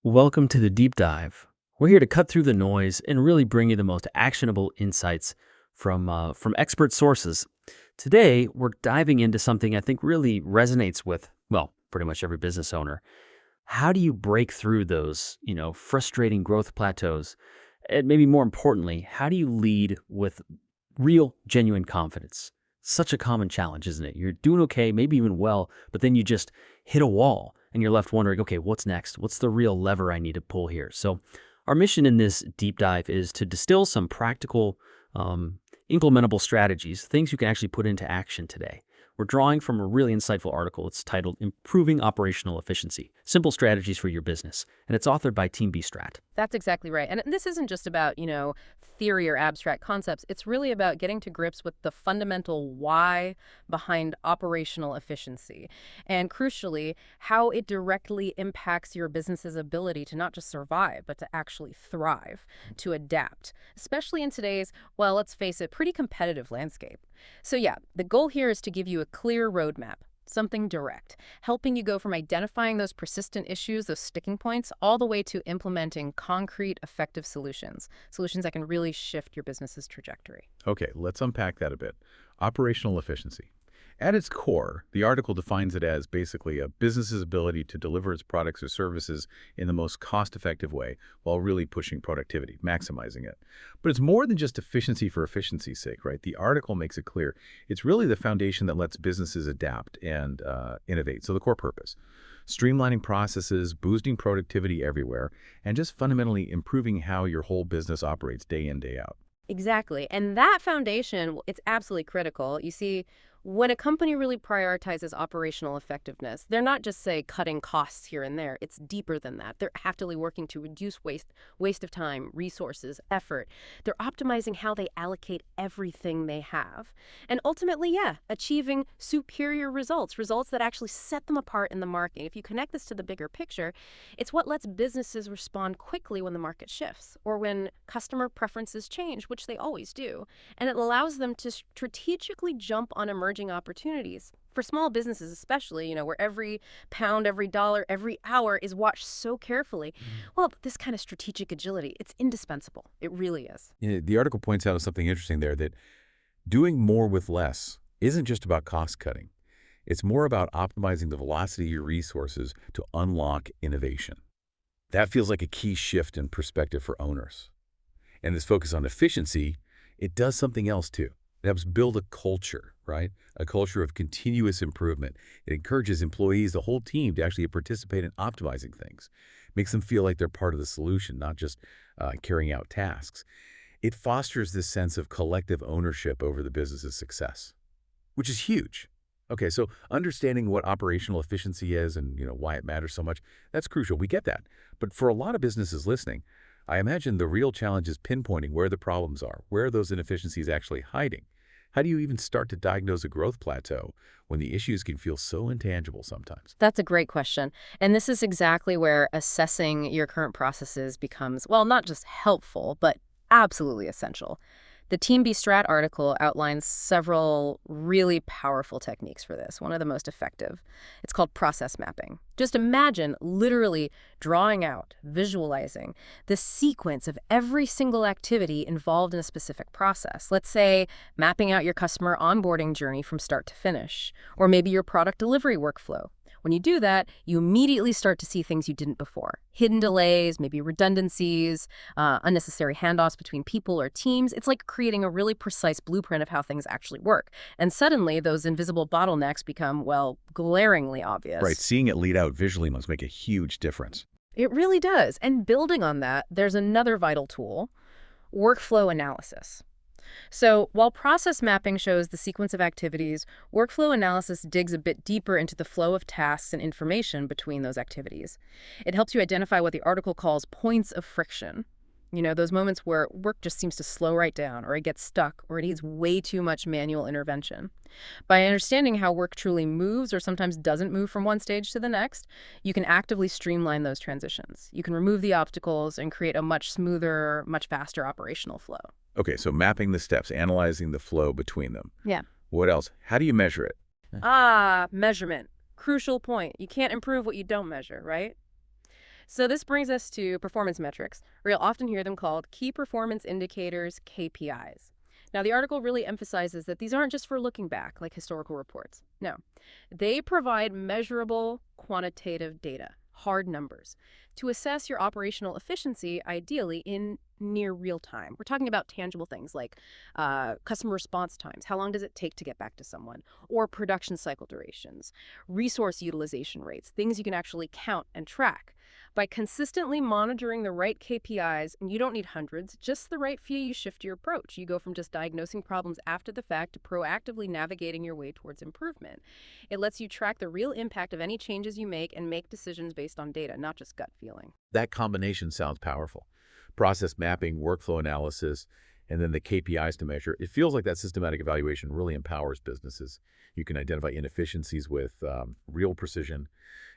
Welcome to the deep dive. We're here to cut through the noise and really bring you the most actionable insights from expert sources. Today, we're diving into something I think really resonates with, well, pretty much every business owner. How do you break through those, frustrating growth plateaus? And maybe more importantly, how do you lead with real, genuine confidence? Such a common challenge, isn't it? You're doing okay, maybe even well, but then you just hit a wall and you're left wondering, okay, what's next? What's the real lever I need to pull here? So, our mission in this deep dive is to distill some practical, implementable strategies, things you can actually put into action today. We're drawing from a really insightful article. It's titled Improving Operational Efficiency, Simple Strategies for Your Business, and it's authored by Team B Strat. That's exactly right. And this isn't just about, theory or abstract concepts. It's really about getting to grips with the fundamental why behind operational efficiency. And crucially, how it directly impacts your business's ability to not just survive, but to actually thrive, to adapt, especially in today's, well, let's face it, pretty competitive landscape. So yeah, the goal here is to give you a clear roadmap. Something direct, helping you go from identifying those persistent issues, those sticking points, all the way to implementing concrete, effective solutions that can really shift your business's trajectory. Okay, let's unpack that a bit. Operational efficiency. At its core, the article defines it as basically a business's ability to deliver its products or services in the most cost-effective way while really pushing productivity, maximizing it. But it's more than just efficiency for efficiency's sake, right? The article makes it clear it's really the foundation that lets businesses adapt and innovate. So the core purpose, streamlining processes, boosting productivity everywhere, and just fundamentally improving how your whole business operates day in, day out. Exactly. And that foundation, it's absolutely critical. You see, when a company really prioritizes operational effectiveness, they're not just, say, cutting costs here and there. It's deeper than that. They're actively working to reduce waste of time, resources, effort. They're optimizing how they allocate everything they have. And ultimately, achieving superior results that actually set them apart in the market. If you connect this to the bigger picture, it's what lets businesses respond quickly when the market shifts or when customer preferences change, which they always do. And it allows them to strategically jump on emerging opportunities. For small businesses especially, where every pound, every dollar, every hour is watched so carefully, well, this kind of strategic agility, it's indispensable. It really is. The article points out something interesting there, that doing more with less isn't just about cost cutting. It's more about optimizing the velocity of your resources to unlock innovation. That feels like a key shift in perspective for owners. And this focus on efficiency, it does something else too. It helps build a culture, right? A culture of continuous improvement. It encourages employees, the whole team, to actually participate in optimizing things. Makes them feel like they're part of the solution, not just carrying out tasks. It fosters this sense of collective ownership over the business's success, which is huge. Okay, so understanding what operational efficiency is and why it matters so much, that's crucial. We get that. But for a lot of businesses listening, I imagine the real challenge is pinpointing where the problems are, where are those inefficiencies actually hiding. How do you even start to diagnose a growth plateau when the issues can feel so intangible sometimes? That's a great question. And this is exactly where assessing your current processes becomes, well, not just helpful, but absolutely essential. The Team B Strat article outlines several really powerful techniques for this, one of the most effective. It's called process mapping. Just imagine literally drawing out, visualizing the sequence of every single activity involved in a specific process. Let's say mapping out your customer onboarding journey from start to finish, or maybe your product delivery workflow. When you do that, you immediately start to see things you didn't before. Hidden delays, maybe redundancies, unnecessary handoffs between people or teams. It's like creating a really precise blueprint of how things actually work. And suddenly, those invisible bottlenecks become, well, glaringly obvious. Right, seeing it lead out visually must make a huge difference. It really does. And building on that, there's another vital tool, workflow analysis. So while process mapping shows the sequence of activities, workflow analysis digs a bit deeper into the flow of tasks and information between those activities. It helps you identify what the article calls points of friction. Those moments where work just seems to slow right down, or it gets stuck, or it needs way too much manual intervention. By understanding how work truly moves or sometimes doesn't move from one stage to the next, you can actively streamline those transitions. You can remove the obstacles and create a much smoother, much faster operational flow. Okay, so mapping the steps, analyzing the flow between them. Yeah. What else? How do you measure it? Measurement. Crucial point. You can't improve what you don't measure, right? So this brings us to performance metrics, or you'll often hear them called key performance indicators, KPIs. Now, the article really emphasizes that these aren't just for looking back, like historical reports. No, they provide measurable quantitative data, hard numbers, to assess your operational efficiency, ideally in near real time. We're talking about tangible things like customer response times. How long does it take to get back to someone? Or production cycle durations, resource utilization rates, things you can actually count and track. By consistently monitoring the right KPIs, and you don't need hundreds, just the right few, you shift your approach. You go from just diagnosing problems after the fact to proactively navigating your way towards improvement. It lets you track the real impact of any changes you make and make decisions based on data, not just gut feeling. That combination sounds powerful. Process mapping, workflow analysis, and then the KPIs to measure. It feels like that systematic evaluation really empowers businesses. You can identify inefficiencies with real precision.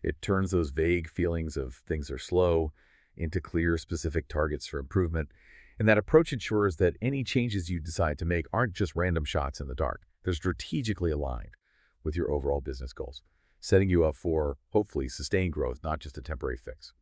It turns those vague feelings of things are slow into clear, specific targets for improvement. And that approach ensures that any changes you decide to make aren't just random shots in the dark. They're strategically aligned with your overall business goals, setting you up for, hopefully, sustained growth, not just a temporary fix.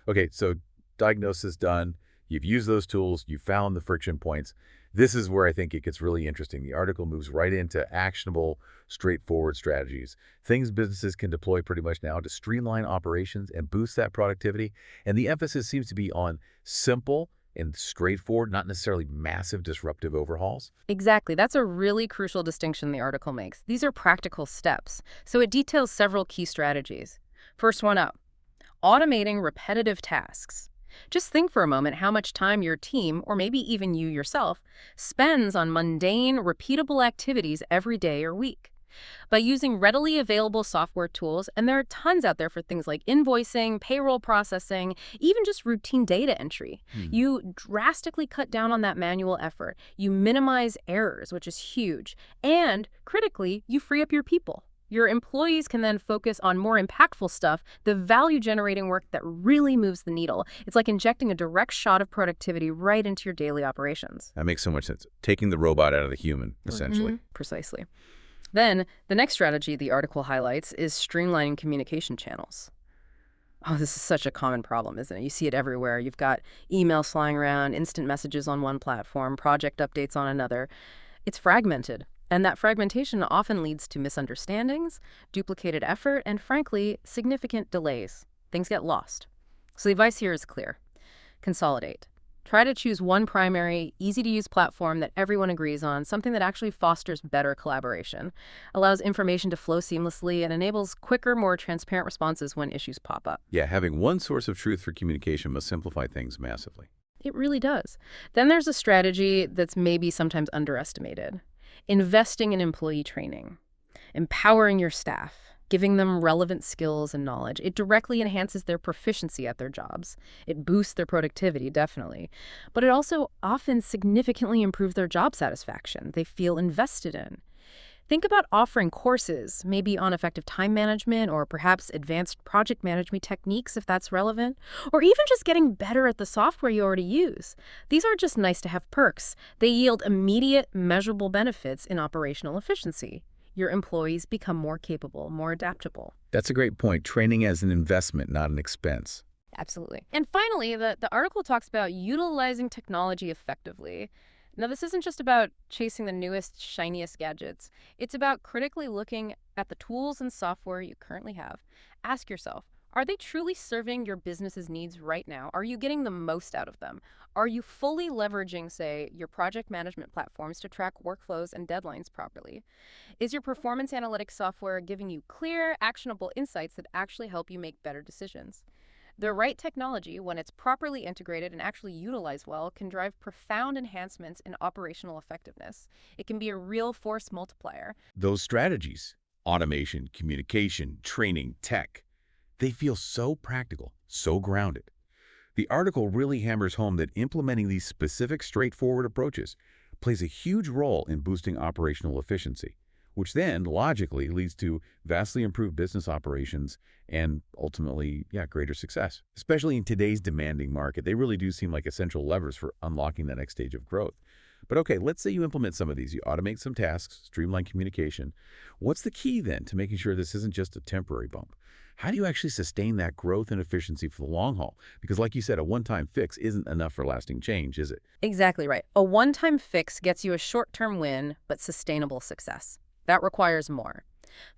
Okay, so diagnosis done. You've used those tools. You found the friction points. This is where I think it gets really interesting. The article moves right into actionable, straightforward strategies, things businesses can deploy pretty much now to streamline operations and boost that productivity. And the emphasis seems to be on simple and straightforward, not necessarily massive disruptive overhauls. Exactly. That's a really crucial distinction the article makes. These are practical steps. So it details several key strategies. First one up, automating repetitive tasks. Just think for a moment how much time your team, or maybe even you yourself, spends on mundane, repeatable activities every day or week. By using readily available software tools, and there are tons out there for things like invoicing, payroll processing, even just routine data entry, you drastically cut down on that manual effort. You minimize errors, which is huge. And critically, you free up your people. Your employees can then focus on more impactful stuff, the value-generating work that really moves the needle. It's like injecting a direct shot of productivity right into your daily operations. That makes so much sense. Taking the robot out of the human, essentially. Precisely. Then, the next strategy the article highlights is streamlining communication channels. Oh, this is such a common problem, isn't it? You see it everywhere. You've got emails flying around, instant messages on one platform, project updates on another. It's fragmented. And that fragmentation often leads to misunderstandings, duplicated effort, and frankly, significant delays. Things get lost. So the advice here is clear. Consolidate. Try to choose one primary, easy-to-use platform that everyone agrees on, something that actually fosters better collaboration, allows information to flow seamlessly, and enables quicker, more transparent responses when issues pop up. Yeah, having one source of truth for communication must simplify things massively. It really does. Then there's a strategy that's maybe sometimes underestimated. Investing in employee training, empowering your staff, giving them relevant skills and knowledge. It directly enhances their proficiency at their jobs. It boosts their productivity, definitely. But it also often significantly improves their job satisfaction. They feel invested in. Think about offering courses, maybe on effective time management or perhaps advanced project management techniques if that's relevant, or even just getting better at the software you already use. These aren't just nice-to-have perks. They yield immediate, measurable benefits in operational efficiency. Your employees become more capable, more adaptable. That's a great point. Training as an investment, not an expense. Absolutely. And finally, the article talks about utilizing technology effectively. Now, this isn't just about chasing the newest, shiniest gadgets. It's about critically looking at the tools and software you currently have. Ask yourself, are they truly serving your business's needs right now? Are you getting the most out of them? Are you fully leveraging, say, your project management platforms to track workflows and deadlines properly? Is your performance analytics software giving you clear, actionable insights that actually help you make better decisions? The right technology, when it's properly integrated and actually utilized well, can drive profound enhancements in operational effectiveness. It can be a real force multiplier. Those strategies, automation, communication, training, tech, they feel so practical, so grounded. The article really hammers home that implementing these specific, straightforward approaches plays a huge role in boosting operational efficiency, which then logically leads to vastly improved business operations and ultimately, greater success. Especially in today's demanding market, they really do seem like essential levers for unlocking the next stage of growth. But okay, let's say you implement some of these. You automate some tasks, streamline communication. What's the key then to making sure this isn't just a temporary bump? How do you actually sustain that growth and efficiency for the long haul? Because like you said, a one-time fix isn't enough for lasting change, is it? Exactly right. A one-time fix gets you a short-term win, but sustainable success. That requires more.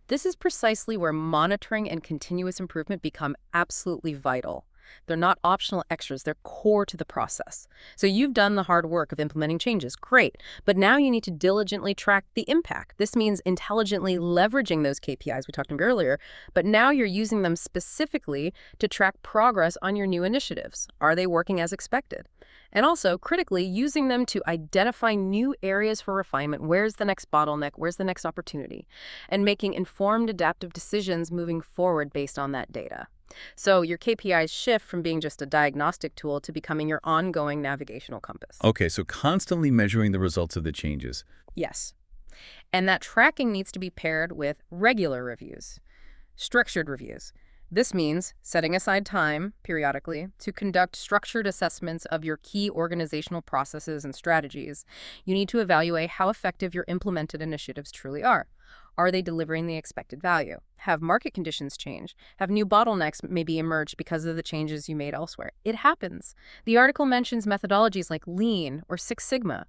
This is precisely where monitoring and continuous improvement become absolutely vital. They're not optional extras, they're core to the process. So you've done the hard work of implementing changes, great, but now you need to diligently track the impact. This means intelligently leveraging those KPIs we talked about earlier, but now you're using them specifically to track progress on your new initiatives. Are they working as expected? And also, critically, using them to identify new areas for refinement. Where's the next bottleneck? Where's the next opportunity? And making informed adaptive decisions moving forward based on that data. So your KPIs shift from being just a diagnostic tool to becoming your ongoing navigational compass. Okay, so constantly measuring the results of the changes. Yes. And that tracking needs to be paired with regular reviews, structured reviews. This means setting aside time, periodically, to conduct structured assessments of your key organizational processes and strategies. You need to evaluate how effective your implemented initiatives truly are. Are they delivering the expected value? Have market conditions changed? Have new bottlenecks maybe emerged because of the changes you made elsewhere? It happens. The article mentions methodologies like Lean or Six Sigma.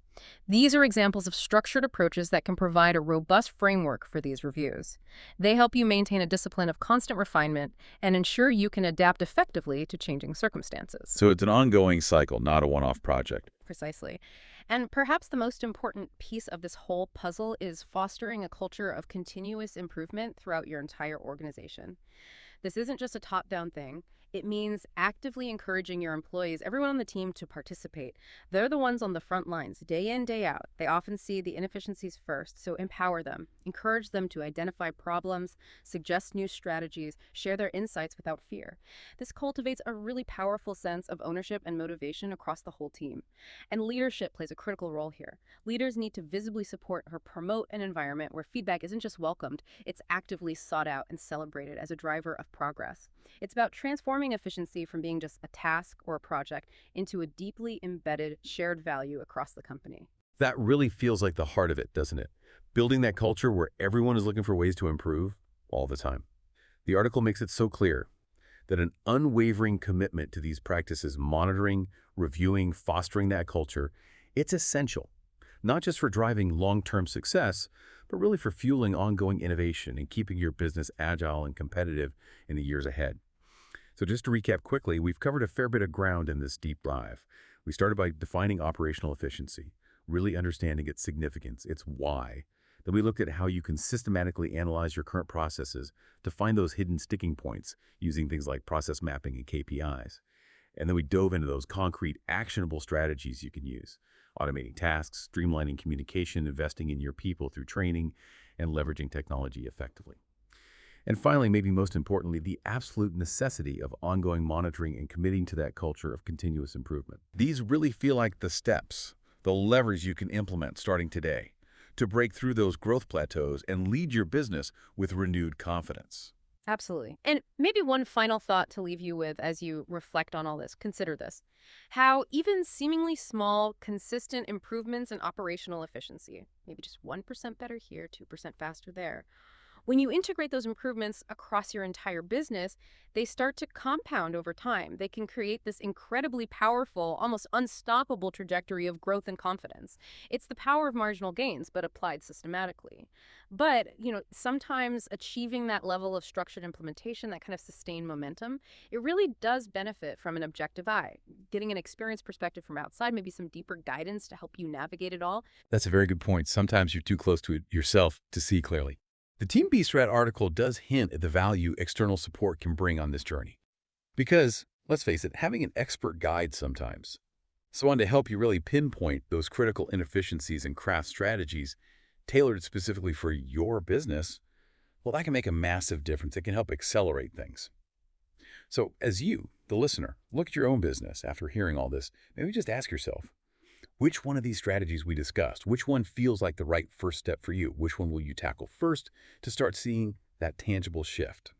These are examples of structured approaches that can provide a robust framework for these reviews. They help you maintain a discipline of constant refinement and ensure you can adapt effectively to changing circumstances. So it's an ongoing cycle, not a one-off project. Precisely. And perhaps the most important piece of this whole puzzle is fostering a culture of continuous improvement throughout your entire organization. This isn't just a top-down thing. It means actively encouraging your employees, everyone on the team, to participate. They're the ones on the front lines, day in, day out. They often see the inefficiencies first, so empower them. Encourage them to identify problems, suggest new strategies, share their insights without fear. This cultivates a really powerful sense of ownership and motivation across the whole team. And leadership plays a critical role here. Leaders need to visibly support or promote an environment where feedback isn't just welcomed, it's actively sought out and celebrated as a driver of progress. It's about transforming efficiency from being just a task or a project into a deeply embedded shared value across the company. That really feels like the heart of it, doesn't it? Building that culture where everyone is looking for ways to improve all the time. The article makes it so clear that an unwavering commitment to these practices, monitoring, reviewing, fostering that culture, it's essential, not just for driving long-term success, but really for fueling ongoing innovation and keeping your business agile and competitive in the years ahead. So just to recap quickly, we've covered a fair bit of ground in this deep dive. We started by defining operational efficiency, really understanding its significance, its why. Then we looked at how you can systematically analyze your current processes to find those hidden sticking points using things like process mapping and KPIs. And then we dove into those concrete, actionable strategies you can use, automating tasks, streamlining communication, investing in your people through training, and leveraging technology effectively. And finally, maybe most importantly, the absolute necessity of ongoing monitoring and committing to that culture of continuous improvement. These really feel like the steps, the levers you can implement starting today to break through those growth plateaus and lead your business with renewed confidence. Absolutely. And maybe one final thought to leave you with as you reflect on all this. Consider this. How even seemingly small, consistent improvements in operational efficiency, maybe just 1% better here, 2% faster there, when you integrate those improvements across your entire business, they start to compound over time. They can create this incredibly powerful, almost unstoppable trajectory of growth and confidence. It's the power of marginal gains, but applied systematically. But, sometimes achieving that level of structured implementation, that kind of sustained momentum, it really does benefit from an objective eye, getting an experienced perspective from outside, maybe some deeper guidance to help you navigate it all. That's a very good point. Sometimes you're too close to it yourself to see clearly. The Team B-Strat article does hint at the value external support can bring on this journey. Because, let's face it, having an expert guide sometimes, someone to help you really pinpoint those critical inefficiencies and craft strategies tailored specifically for your business, well, that can make a massive difference. It can help accelerate things. So as you, the listener, look at your own business after hearing all this, maybe just ask yourself, which one of these strategies we discussed, which one feels like the right first step for you? Which one will you tackle first to start seeing that tangible shift?